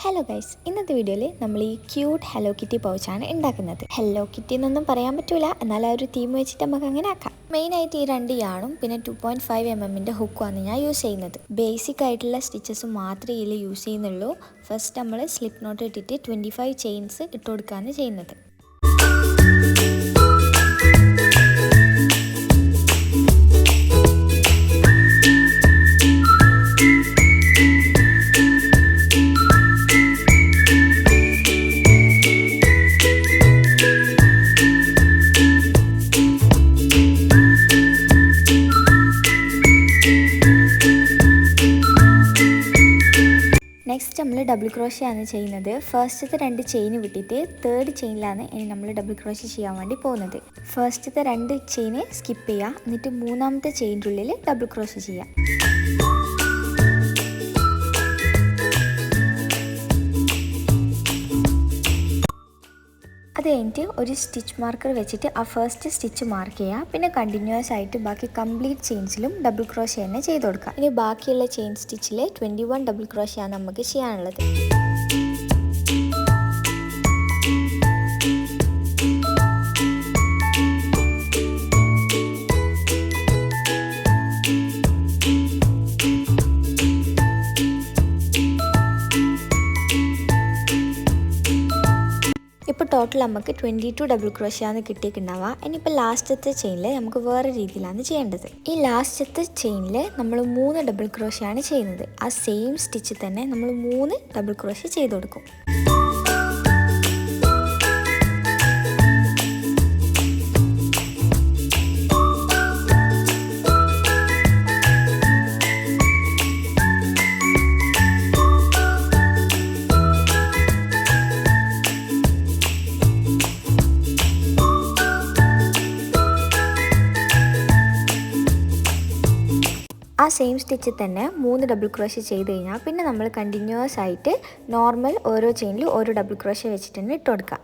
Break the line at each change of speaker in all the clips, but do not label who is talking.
Hello guys, ഇന്നത്തെ വീഡിയോയിൽ നമ്മൾ ഈ ക്യൂട്ട് ഹലോ കിറ്റി പൗച്ചാണ് ഉണ്ടാക്കുന്നത്. ഹലോ കിറ്റി എന്നൊന്നും പറയാൻ പറ്റൂല, എന്നാൽ ആ ഒരു തീം വെച്ചിട്ട് നമുക്ക് അങ്ങനെ ആക്കാം. മെയിനായിട്ട് ഈ 2 യാണും പിന്നെ 2.5 mm ഹുക്കുമാണ് ഞാൻ യൂസ് ചെയ്യുന്നത്. ബേസിക് ആയിട്ടുള്ള സ്റ്റിച്ചസ് മാത്രമേ ഇതിൽ യൂസ് ചെയ്യുന്നുള്ളൂ. ഫസ്റ്റ് നമ്മൾ സ്ലിപ്പ് നോട്ട് ഇട്ടിട്ട് 25 ചെയിൻസ് ഇട്ട് കൊടുക്കുകയാണ് ചെയ്യുന്നത്. നെക്സ്റ്റ് നമ്മൾ ഡബിൾ ക്രോഷ്യ ആണ് ചെയ്യുന്നത്. ഫസ്റ്റത്തെ 2 ചെയിൻ വിട്ടിട്ട് 3rd ചെയിനിലാണ് ഇനി നമ്മൾ ഡബിൾ ക്രോഷ്യ ചെയ്യാൻ വേണ്ടി പോകുന്നത്. ഫസ്റ്റത്തെ 2 ചെയിന് സ്കിപ്പ് ചെയ്യുക, എന്നിട്ട് 3ാമത്തെ ചെയിൻ്റെ ഉള്ളിൽ ഡബിൾ ക്രോഷ്യ ചെയ്യാം. അത് കഴിഞ്ഞിട്ട് ഒരു സ്റ്റിച്ച് മാർക്കർ വെച്ചിട്ട് ആ ഫസ്റ്റ് സ്റ്റിച്ച് മാർക്ക് ചെയ്യുക. പിന്നെ കണ്ടിന്യൂസ് ആയിട്ട് ബാക്കി കംപ്ലീറ്റ് ചെയിൻസിലും ഡബിൾ ക്രോഷ്യ തന്നെ ചെയ്ത് കൊടുക്കുക. ഇനി ബാക്കിയുള്ള ചെയിൻ സ്റ്റിച്ചിൽ 21 ഡബിൾ ക്രോഷ്യാണ് നമുക്ക് ചെയ്യാനുള്ളത്. ഇപ്പോൾ ടോട്ടൽ നമുക്ക് 22 ഡബിൾ ക്രോഷ്യാണ് കിട്ടിയിട്ടുണ്ടാവുക. ഇനിയിപ്പോൾ ലാസ്റ്റത്തെ ചെയിനിൽ നമുക്ക് വേറെ രീതിയിലാണ് ചെയ്യേണ്ടത്. ഈ ലാസ്റ്റത്തെ ചെയിനിൽ നമ്മൾ 3 ഡബിൾ ക്രോഷ്യാണ് ചെയ്യുന്നത്. ആ സെയിം സ്റ്റിച്ചിൽ തന്നെ നമ്മൾ 3 ഡബിൾ ക്രോഷ്യ ചെയ്ത് കൊടുക്കും. ആ സെയിം സ്റ്റിച്ചിൽ തന്നെ 3 ഡബിൾ ക്രോഷ്യ ചെയ്ത് കഴിഞ്ഞാൽ പിന്നെ നമ്മൾ കണ്ടിന്യൂസ് ആയിട്ട് നോർമൽ ഓരോ ചെയിനിലും ഓരോ ഡബിൾ ക്രോഷ്യ വെച്ചിട്ട് തന്നെ ഇട്ട് കൊടുക്കുക.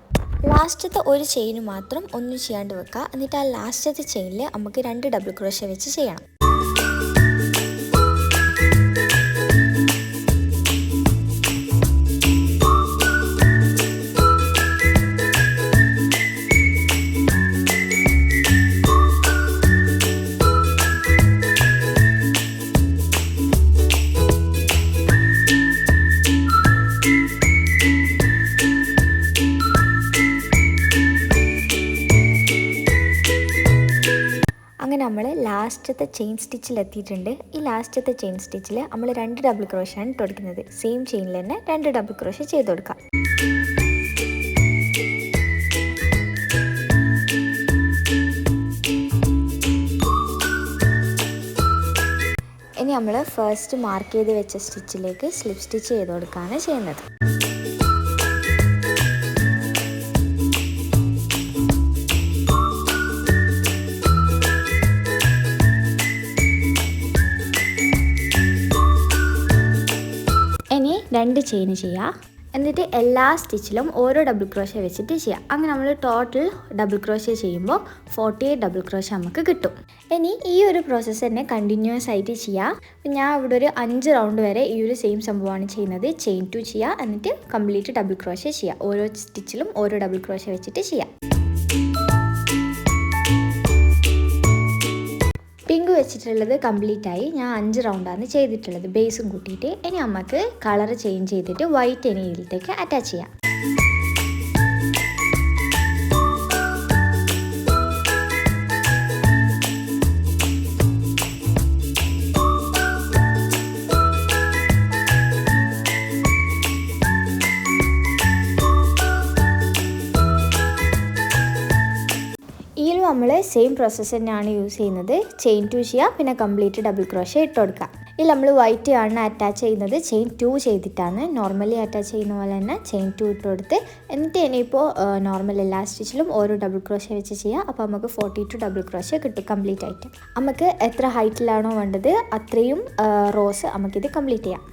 ലാസ്റ്റത്തെ ഒരു ചെയിന് മാത്രം ഒന്നും ചെയ്യാണ്ട് വെക്കുക. എന്നിട്ട് ആ ലാസ്റ്റത്തെ ചെയിനിൽ നമുക്ക് 2 ഡബിൾ ക്രോഷ്യ വെച്ച് ചെയ്യണം. അങ്ങനെ നമ്മൾ ലാസ്റ്റത്തെ ചെയിൻ സ്റ്റിച്ചിൽ എത്തിയിട്ടുണ്ട്. ഈ ലാസ്റ്റത്തെ ചെയിൻ സ്റ്റിച്ചിൽ നമ്മൾ 2 ഡബിൾ ക്രോഷ്യാണ് ഇട്ട് കൊടുക്കുന്നത്. സെയിം ചെയിനിൽ തന്നെ 2 ഡബിൾ ക്രോഷ്യ ചെയ്ത് കൊടുക്കാം. ഇനി നമ്മൾ ഫസ്റ്റ് മാർക്ക് ചെയ്ത് വെച്ച സ്റ്റിച്ചിലേക്ക് സ്ലിപ്പ് സ്റ്റിച്ച് ചെയ്ത് കൊടുക്കുകയാണ് ചെയ്യുന്നത്. ഇനി 2 ചെയിൻ ചെയ്യുക. എന്നിട്ട് എല്ലാ സ്റ്റിച്ചിലും ഓരോ ഡബിൾ ക്രോഷ്യ വെച്ചിട്ട് ചെയ്യുക. അങ്ങനെ നമ്മൾ ടോട്ടൽ ഡബിൾ ക്രോഷ്യ ചെയ്യുമ്പോൾ 48 ഡബിൾ ക്രോഷ്യ നമുക്ക് കിട്ടും. ഇനി ഈ ഒരു പ്രോസസ്സ് തന്നെ കണ്ടിന്യൂസ് ആയിട്ട് ചെയ്യുക. ഞാൻ ഇവിടെ ഒരു 5 റൗണ്ട് വരെ ഈ ഒരു സെയിം സംഭവമാണ് ചെയ്യുന്നത്. ചെയിൻ 2 ചെയ്യുക, എന്നിട്ട് കംപ്ലീറ്റ് ഡബിൾ ക്രോഷ്യ ചെയ്യുക. ഓരോ സ്റ്റിച്ചിലും ഓരോ ഡബിൾ ക്രോഷ്യ വെച്ചിട്ട് ചെയ്യുക. പിങ്ക് വെച്ചിട്ടുള്ളത് കംപ്ലീറ്റ് ആയി. ഞാൻ 5 റൗണ്ടാണ് ചെയ്തിട്ടുള്ളത്, ബേസും കൂട്ടിയിട്ട്. ഇനി നമുക്ക് കളർ ചേഞ്ച് ചെയ്തിട്ട് വൈറ്റ് ഇനി ഇതിലേക്ക് അറ്റാച്ച് ചെയ്യാം. ഇതിലും നമ്മൾ സെയിം പ്രോസസ്സ് തന്നെയാണ് യൂസ് ചെയ്യുന്നത്. ചെയിൻ 2 ചെയ്യുക, പിന്നെ കംപ്ലീറ്റ് ഡബിൾ ക്രോഷ്യ ഇട്ട് കൊടുക്കുക. ഇതിൽ നമ്മൾ വൈറ്റ് ആണ് അറ്റാച്ച് ചെയ്യുന്നത്. ചെയിൻ 2 ചെയ്തിട്ടാണ്. നോർമലി അറ്റാച്ച് ചെയ്യുന്ന പോലെ തന്നെ ചെയിൻ 2 ഇട്ട് കൊടുത്ത് എന്നിട്ട് ഇനിയിപ്പോൾ നോർമൽ എല്ലാ സ്റ്റിച്ചിലും ഓരോ ഡബിൾ ക്രോഷ്യ വെച്ച് ചെയ്യുക. അപ്പോൾ നമുക്ക് 42 ഡബിൾ ക്രോഷ്യ കിട്ടും കംപ്ലീറ്റ് ആയിട്ട്. നമുക്ക് എത്ര ഹൈറ്റിലാണോ വേണ്ടത് അത്രയും റോസ് നമുക്കിത് കംപ്ലീറ്റ് ചെയ്യാം.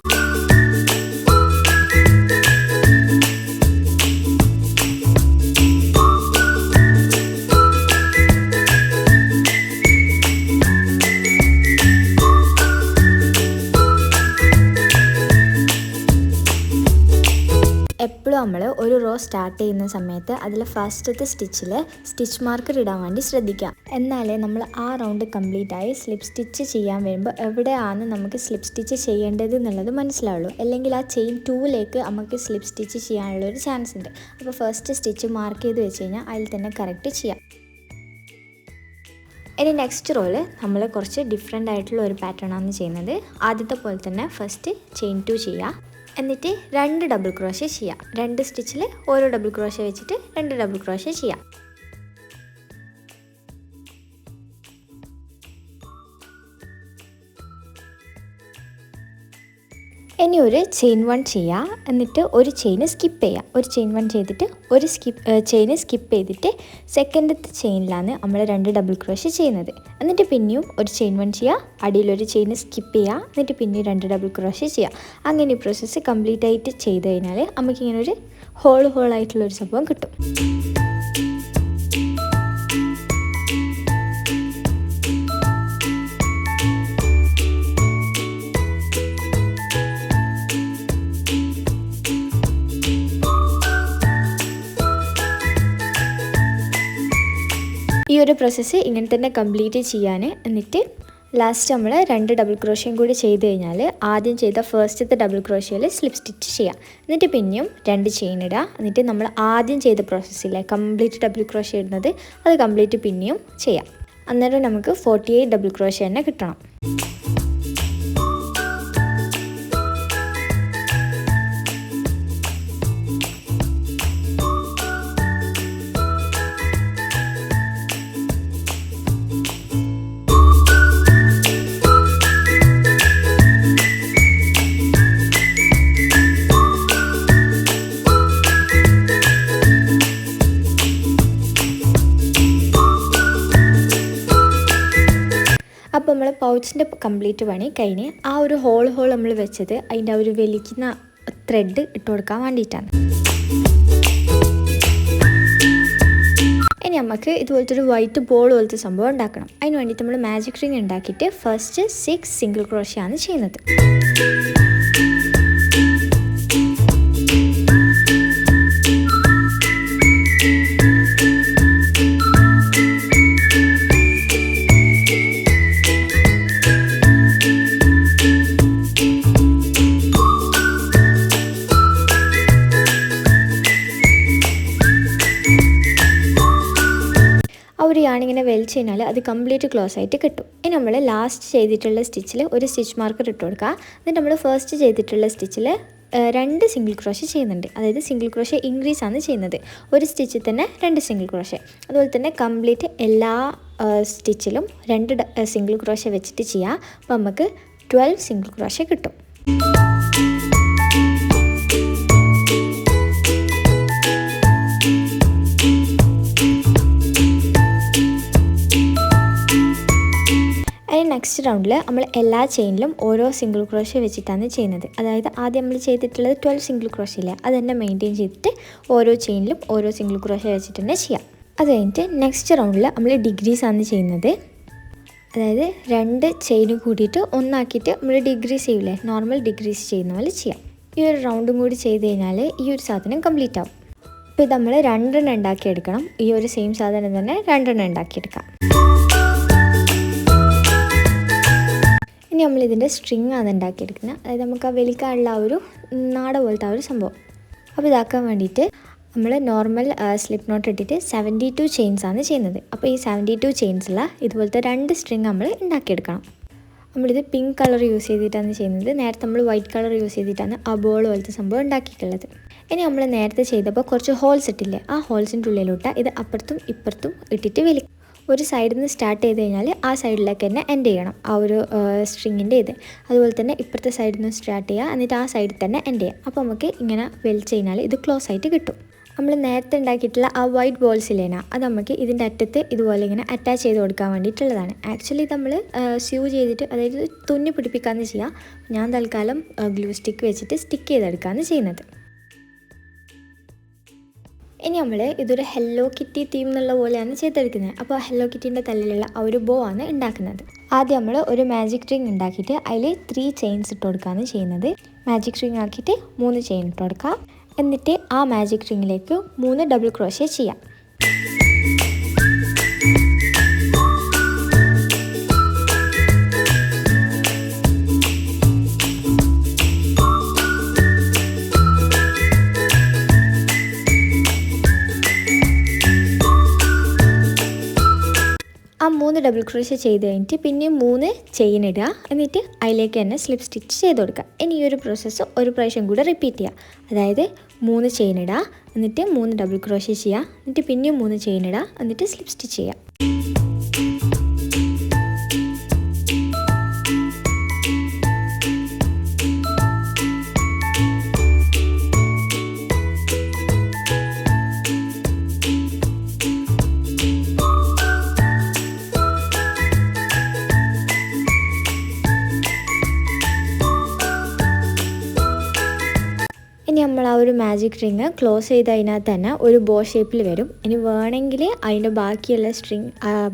എപ്പോഴും നമ്മൾ ഒരു റോ സ്റ്റാർട്ട് ചെയ്യുന്ന സമയത്ത് അതിൽ ഫസ്റ്റത്തെ സ്റ്റിച്ചിൽ സ്റ്റിച്ച് മാർക്കർ ഇടാൻ വേണ്ടി ശ്രദ്ധിക്കാം. എന്നാലേ നമ്മൾ ആ റൗണ്ട് കംപ്ലീറ്റ് ആയി സ്ലിപ്പ് സ്റ്റിച്ച് ചെയ്യാൻ വരുമ്പോൾ എവിടെയാണ് നമുക്ക് സ്ലിപ്പ് സ്റ്റിച്ച് ചെയ്യേണ്ടത് എന്നുള്ളത് മനസ്സിലാവുള്ളൂ. അല്ലെങ്കിൽ ആ ചെയിൻ 2ലേക്ക് നമുക്ക് സ്ലിപ്പ് സ്റ്റിച്ച് ചെയ്യാനുള്ളൊരു ചാൻസ് ഉണ്ട്. അപ്പോൾ ഫസ്റ്റ് സ്റ്റിച്ച് മാർക്ക് ചെയ്ത് വെച്ച് കഴിഞ്ഞാൽ അതിൽ തന്നെ കറക്റ്റ് ചെയ്യാം. ഇനി നെക്സ്റ്റ് റോയിൽ നമ്മൾ കുറച്ച് ഡിഫറെൻ്റ് ആയിട്ടുള്ള ഒരു പാറ്റേൺ ആണ് ചെയ്യുന്നത്. ആദ്യത്തെ പോലെ തന്നെ ഫസ്റ്റ് ചെയിൻ 2 ചെയ്യുക, എന്നിട്ട് 2 ഡബിൾ ക്രോഷ്യ ചെയ്യാം. 2 സ്റ്റിച്ചിൽ ഓരോ ഡബിൾ ക്രോഷ്യ വെച്ചിട്ട് 2 ഡബിൾ ക്രോഷ്യ ചെയ്യാം. ഇനി ഒരു ചെയിൻ 1 ചെയ്യുക, എന്നിട്ട് ഒരു ചെയിൻ സ്കിപ്പ് ചെയ്യുക. ഒരു ചെയിൻ 1 ചെയ്തിട്ട് ഒരു ചെയിൻ സ്കിപ്പ് ചെയ്തിട്ട് സെക്കൻഡത്തെ ചെയിനിലാണ് നമ്മൾ 2 ഡബിൾ ക്രോഷ്യ ചെയ്യുന്നത്. എന്നിട്ട് പിന്നെയും ഒരു ചെയിൻ 1 ചെയ്യുക, അടിയിലൊരു ചെയിൻ സ്കിപ്പ് ചെയ്യുക, എന്നിട്ട് പിന്നെയും 2 ഡബിൾ ക്രോഷ്യ ചെയ്യുക. അങ്ങനെ ഈ പ്രോസസ്സ് കംപ്ലീറ്റ് ആയിട്ട് ചെയ്ത് കഴിഞ്ഞാൽ നമുക്കിങ്ങനെ ഒരു ഹോളായിട്ടുള്ളൊരു സംഭവം കിട്ടും. ഈ ഒരു പ്രോസസ്സ് ഇങ്ങനെ തന്നെ കംപ്ലീറ്റ് ചെയ്യാൻ. എന്നിട്ട് ലാസ്റ്റ് നമ്മൾ 2 ഡബിൾ ക്രോഷ്യം കൂടി ചെയ്ത് കഴിഞ്ഞാൽ ആദ്യം ചെയ്ത ഫസ്റ്റത്തെ ഡബിൾ ക്രോഷ്യയിൽ സ്ലിപ്പ് സ്റ്റിച്ച് ചെയ്യാം. എന്നിട്ട് പിന്നെയും 2 ചെയിൻ ഇടുക. എന്നിട്ട് നമ്മൾ ആദ്യം ചെയ്ത പ്രോസസ്സിലെ കംപ്ലീറ്റ് ഡബിൾ ക്രോഷ്യ ഇടുന്നത് അത് കംപ്ലീറ്റ് പിന്നെയും ചെയ്യാം. അന്നേരം നമുക്ക് 48 ഡബിൾ ക്രോഷ്യ തന്നെ കിട്ടണം. അപ്പോൾ നമ്മൾ പൗച്ചിൻ്റെ കംപ്ലീറ്റ് പണി കഴിഞ്ഞ് ആ ഒരു ഹോൾ നമ്മൾ വെച്ചത് അതിൻ്റെ ആ ഒരു വലിക്കുന്ന ത്രെഡ് ഇട്ട് കൊടുക്കാൻ വേണ്ടിയിട്ടാണ്. ഇനി നമുക്ക് ഇതുപോലത്തെ ഒരു വൈറ്റ് ബോൾ പോലത്തെ സംഭവം ഉണ്ടാക്കണം. അതിന് വേണ്ടിയിട്ട് നമ്മൾ മാജിക് റിംഗ് ഉണ്ടാക്കിയിട്ട് ഫസ്റ്റ് 6 സിംഗിൾ ക്രോഷ്യാണ് ചെയ്യുന്നത്. ഒരു യാണിങ്ങനെ വലിച്ചു കഴിഞ്ഞാൽ അത് കംപ്ലീറ്റ് ക്ലോസ് ആയിട്ട് കിട്ടും. ഇനി നമ്മൾ ലാസ്റ്റ് ചെയ്തിട്ടുള്ള സ്റ്റിച്ചിൽ ഒരു സ്റ്റിച്ച് മാർക്കർ ഇട്ട് കൊടുക്കുക. എന്നിട്ട് നമ്മൾ ഫസ്റ്റ് ചെയ്തിട്ടുള്ള സ്റ്റിച്ചിൽ 2 സിംഗിൾ ക്രോഷ്യ ചെയ്യുന്നുണ്ട്. അതായത് സിംഗിൾ ക്രോഷ്യ ഇൻക്രീസ് ആണ് ചെയ്യുന്നത്. ഒരു സ്റ്റിച്ചിൽ തന്നെ 2 സിംഗിൾ ക്രോഷ്യ. അതുപോലെ തന്നെ കംപ്ലീറ്റ് എല്ലാ സ്റ്റിച്ചിലും 2 സിംഗിൾ ക്രോഷ്യ വെച്ചിട്ട് ചെയ്യുക. അപ്പോൾ നമുക്ക് 12 സിംഗിൾ ക്രോഷ്യ കിട്ടും. നെക്സ്റ്റ് റൗണ്ടിൽ നമ്മൾ എല്ലാ ചെയിനിലും ഓരോ സിംഗിൾ ക്രോഷ്യ വെച്ചിട്ടാണ് ചെയ്യുന്നത്. അതായത് ആദ്യം നമ്മൾ ചെയ്തിട്ടുള്ളത് 12 സിംഗിൾ ക്രോഷ്യ ഇല്ല, അത് തന്നെ മെയിൻറ്റെയിൻ ചെയ്തിട്ട് ഓരോ ചെയിനിലും ഓരോ സിംഗിൾ ക്രോഷ്യ വെച്ചിട്ട് തന്നെ ചെയ്യാം. അത് കഴിഞ്ഞിട്ട് നെക്സ്റ്റ് റൗണ്ടിൽ നമ്മൾ ഡിഗ്രീസ് ആണ് ചെയ്യുന്നത്. അതായത് 2 ചെയിൻ കൂടിയിട്ട് ഒന്നാക്കിയിട്ട് നമ്മൾ ഡിഗ്രീസ് ചെയ്യില്ലേ, നോർമൽ ഡിഗ്രീസ് ചെയ്യുന്ന പോലെ ചെയ്യാം. ഈ ഒരു റൗണ്ടും കൂടി ചെയ്ത് കഴിഞ്ഞാൽ ഈ ഒരു സാധനം കംപ്ലീറ്റ് ആവും. അപ്പോൾ ഇത് നമ്മൾ 2 എണ്ണം ഉണ്ടാക്കിയെടുക്കണം. ഈ ഒരു സെയിം സാധനം തന്നെ 2 എണ്ണം ഉണ്ടാക്കിയെടുക്കാം. ഇനി നമ്മളിതിൻ്റെ സ്ട്രിങ് ആണ് ഉണ്ടാക്കിയെടുക്കുന്നത്. അതായത് നമുക്ക് ആ വലിക്കാനുള്ള ആ ഒരു നാട പോലത്തെ ആ ഒരു സംഭവം. അപ്പോൾ ഇതാക്കാൻ വേണ്ടിയിട്ട് നമ്മൾ നോർമൽ സ്ലിപ്പ് നോട്ട് ഇട്ടിട്ട് 72 ചെയിൻസ് ആണ് ചെയ്യുന്നത്. അപ്പോൾ ഈ 72 ചെയിൻസുള്ള ഇതുപോലത്തെ 2 സ്ട്രിങ് നമ്മൾ ഉണ്ടാക്കിയെടുക്കണം. നമ്മളിത് പിങ്ക് കളർ യൂസ് ചെയ്തിട്ടാണ് ചെയ്യുന്നത്. നേരത്തെ നമ്മൾ വൈറ്റ് കളർ യൂസ് ചെയ്തിട്ടാണ് ആ ബോൾ പോലത്തെ സംഭവം ഉണ്ടാക്കിയിട്ടുള്ളത്. ഇനി നമ്മൾ നേരത്തെ ചെയ്തപ്പോൾ കുറച്ച് ഹോൾസ് ഇട്ടില്ലേ, ആ ഹോൾസിൻ്റെ ഉള്ളിലോട്ട് ഇത് അപ്പുറത്തും ഇപ്പുറത്തും ഇട്ടിട്ട് വലിക്കും. ഒരു സൈഡിൽ നിന്ന് സ്റ്റാർട്ട് ചെയ്ത് കഴിഞ്ഞാൽ ആ സൈഡിലേക്ക് തന്നെ എൻഡ് ചെയ്യണം ആ ഒരു സ്ട്രിങ്ങിൻ്റെ ഇത്. അതുപോലെ തന്നെ ഇപ്പുറത്തെ സൈഡിൽ നിന്ന് സ്റ്റാർട്ട് ചെയ്യുക, എന്നിട്ട് ആ സൈഡിൽ തന്നെ എൻഡ് ചെയ്യുക. അപ്പോൾ നമുക്ക് ഇങ്ങനെ വലിച്ച് കഴിഞ്ഞാൽ ഇത് ക്ലോസ് ആയിട്ട് കിട്ടും. നമ്മൾ നേരത്തെ ഉണ്ടാക്കിയിട്ടുള്ള ആ വൈറ്റ് ബോൾസിലേന അത് നമുക്ക് ഇതിൻ്റെ അറ്റത്ത് ഇതുപോലെ ഇങ്ങനെ അറ്റാച്ച് ചെയ്ത് കൊടുക്കാൻ വേണ്ടിയിട്ടുള്ളതാണ്. ആക്ച്വലി നമ്മൾ സ്യൂ ചെയ്തിട്ട്, അതായത് തുന്നി പിടിപ്പിക്കാമെന്ന് ചെയ്യാം. ഞാൻ തൽക്കാലം ഗ്ലൂ സ്റ്റിക്ക് വെച്ചിട്ട് സ്റ്റിക്ക് ചെയ്തെടുക്കുകയാണ് ചെയ്യുന്നത്. ഇനി നമ്മൾ ഇതൊരു ഹെല്ലോ കിറ്റി തീം എന്നുള്ള പോലെയാണ് ചെയ്തെടുക്കുന്നത്. അപ്പോൾ ഹെല്ലോ കിറ്റീൻ്റെ തലയിലുള്ള ആ ഒരു ബോ ആണ് ഉണ്ടാക്കുന്നത്. ആദ്യം നമ്മൾ ഒരു മാജിക് റിംഗ് ഉണ്ടാക്കിയിട്ട് അതിൽ 3 ചെയിൻസ് ഇട്ട് കൊടുക്കുകയാണ് ചെയ്യുന്നത്. മാജിക് റിംഗ് ആക്കിയിട്ട് 3 ചെയിൻ ഇട്ട് കൊടുക്കുക. എന്നിട്ട് ആ മാജിക് റിങ്ങിലേക്ക് 3 ഡബിൾ ക്രോഷ്യ ചെയ്യാം. ആ 3 ഡബിൾ ക്രോഷ്യ ചെയ്ത് കഴിഞ്ഞിട്ട് പിന്നെയും 3 ചെയിൻ ഇടുക. എന്നിട്ട് അതിലേക്ക് തന്നെ സ്ലിപ്പ് സ്റ്റിച്ച് ചെയ്ത് കൊടുക്കുക. ഇനി ഈ ഒരു പ്രോസസ്സ് ഒരു പ്രാവശ്യം കൂടെ റിപ്പീറ്റ് ചെയ്യുക. അതായത് 3 ചെയിൻ ഇടുക, എന്നിട്ട് 3 ഡബിൾ ക്രോഷ്യ ചെയ്യുക, എന്നിട്ട് പിന്നെയും 3 ചെയിൻ ഇടുക, എന്നിട്ട് സ്ലിപ്പ് സ്റ്റിച്ച് ചെയ്യുക. ഇനി നമ്മൾ ആ ഒരു മാജിക് റിങ് ക്ലോസ് ചെയ്ത് അതിനകത്ത് തന്നെ ഒരു ബോ ഷേപ്പിൽ വരും. ഇനി വേണമെങ്കിൽ അതിൻ്റെ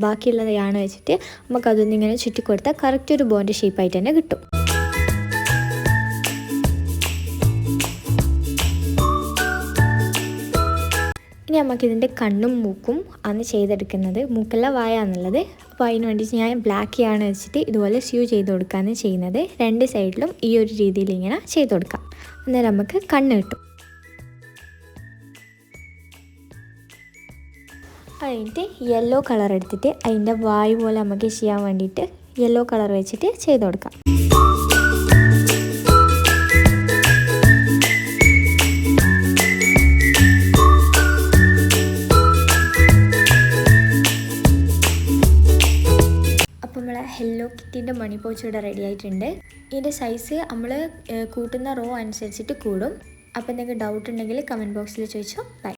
ബാക്കിയുള്ള യാണ് വെച്ചിട്ട് നമുക്കതൊന്നും ഇങ്ങനെ ചുറ്റി കൊടുത്താൽ കറക്റ്റ് ഒരു ബോൻ്റെ ഷേപ്പായിട്ട് തന്നെ കിട്ടും. ഇനി നമുക്കിതിൻ്റെ കണ്ണും മൂക്കും ആണ് ചെയ്തെടുക്കുന്നത്. മൂക്കല്ല വായ എന്നുള്ളത്. അപ്പോൾ അതിന് വേണ്ടിയിട്ട് ഞാൻ ബ്ലാക്ക് യാണ് വെച്ചിട്ട് ഇതുപോലെ സ്യൂ ചെയ്ത് കൊടുക്കുകയാണ് ചെയ്യുന്നത്. 2 സൈഡിലും ഈ ഒരു രീതിയിൽ ഇങ്ങനെ ചെയ്ത് കൊടുക്കാം. അന്നേരം നമുക്ക് കണ്ണ് കിട്ടും. അതിൻ്റെ യെല്ലോ കളർ എടുത്തിട്ട് അതിൻ്റെ വായു പോലെ നമുക്ക് ചെയ്യാൻ വേണ്ടിയിട്ട് യെല്ലോ കളർ വെച്ചിട്ട് ചെയ്ത് കൊടുക്കാം. അപ്പോൾ നമ്മളെ ഹെല്ലോ കിറ്റിൻ്റെ മണി പൗച്ച് ഇവിടെ റെഡി ആയിട്ടുണ്ട്. ഇതിൻ്റെ സൈസ് നമ്മൾ കൂട്ടുന്ന റോ അനുസരിച്ചിട്ട് കൂടും. അപ്പോൾ എന്തെങ്കിലും ഡൗട്ട് ഉണ്ടെങ്കിൽ കമൻറ്റ് ബോക്സിൽ ചോദിച്ചോ. ബൈ.